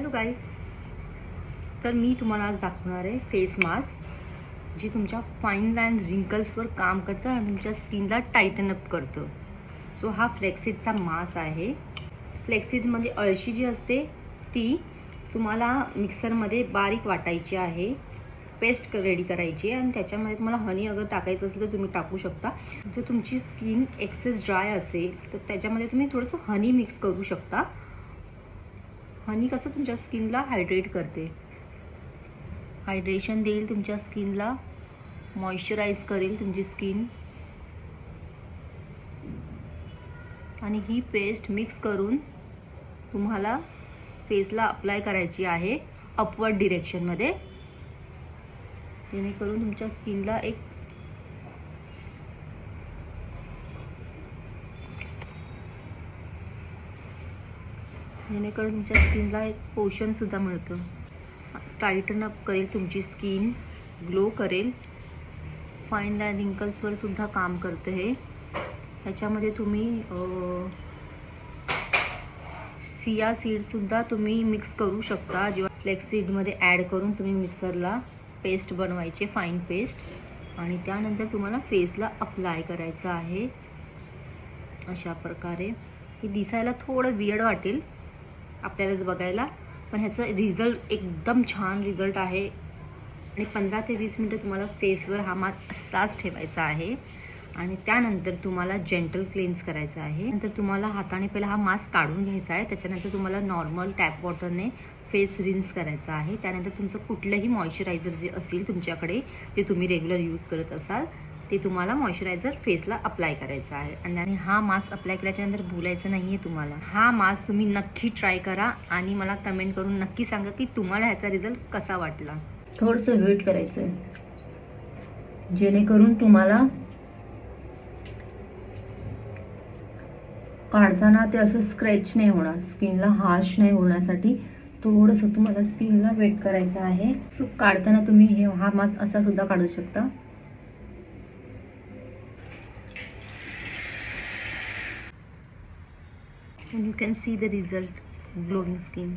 Hello गाईस, तर मी तुम्हाला आज दाखवणार आहे फेस मास्क जे तुमच्या फाईन लाईन रिंकल्सवर काम करतं आणि तुमच्या स्किनला टाईटन अप करतं. सो हा फ्लेक्सिडचा मास्क आहे. फ्लेक्सिड म्हणजे अळशी जी असते ती तुम्हाला मिक्सरमध्ये बारीक वाटायची आहे, पेस्ट रेडी करायची आहे आणि त्याच्यामध्ये तुम्हाला हनी अगर टाकायचं असेल तर तुम्ही टाकू शकता. जर तुमची स्किन एक्सेस ड्राय असेल तर त्याच्यामध्ये तुम्ही थोडंसं हनी मिक्स करू शकता. हनी कसं तुमच्या स्किनला हायड्रेट करते, हायड्रेशन देईल तुमच्या स्किनला, मॉइश्चराइज करेल तुमची स्किन. आणि ही पेस्ट मिक्स करून तुम्हाला फेसला अप्लाय करायची आहे अपवर्ड डिरेक्शनमध्ये, जेणेकरून तुमच्या स्किनला एक पोषणसुद्धा मिळतं. टाईटन अप करेल तुमची स्किन, ग्लो करेल, फाईन लाईन रिंकल्सवर सुद्धा काम करतं हे. ह्याच्यामध्ये तुम्ही सिया सीडसुद्धा तुम्ही मिक्स करू शकता. जेव्हा फ्लेक्सीडमध्ये ॲड करून तुम्ही मिक्सरला पेस्ट बनवायचे, फाईन पेस्ट, आणि त्यानंतर तुम्हाला फेसला अप्लाय करायचं आहे अशा प्रकारे. हे दिसायला थोडं वियर्ड वाटेल आपल्यालाच बघायला, पण ह्याचा रिझल्ट एकदम छान रिझल्ट आहे. आणि 15 ते 20 मिनटं तुम्हाला फेसवर हा मास्क असाच ठेवायचा आहे आणि त्यानंतर तुम्हाला जेंटल क्लेन्स करायचं आहे. नंतर तुम्हाला हाताने पहिला हा मास्क काढून घ्यायचा आहे. त्याच्यानंतर तुम्हाला नॉर्मल टॅप वॉटरने फेस रिन्स करायचा आहे. त्यानंतर तुमचं कुठलंही मॉइश्चरायझर जे असेल तुमच्याकडे, जे तुम्ही रेग्युलर यूज करत असाल, ते तुम्हाला मॉइश्चरायझर फेसला अप्लाय करायचं आहे. आणि हा मास्क अप्लाय केल्याच्यानंतर भुलायचं नाही आहे तुम्हाला. हा मास्क तुम्ही नक्की ट्राय करा आणि मला कमेंट करून नक्की सांगा की तुम्हाला ह्याचा रिझल्ट कसा वाटला. थोडंसं वेट करायचं आहे जेणेकरून तुम्हाला काढताना ते असं स्क्रॅच नाही होणार, स्किनला हार्श नाही होण्यासाठी थोडंसं तुम्हाला स्किनला वेट करायचं आहे. सो काढताना तुम्ही हा मास्क असा सुद्धा काढू शकता. And you can see the result, glowing skin.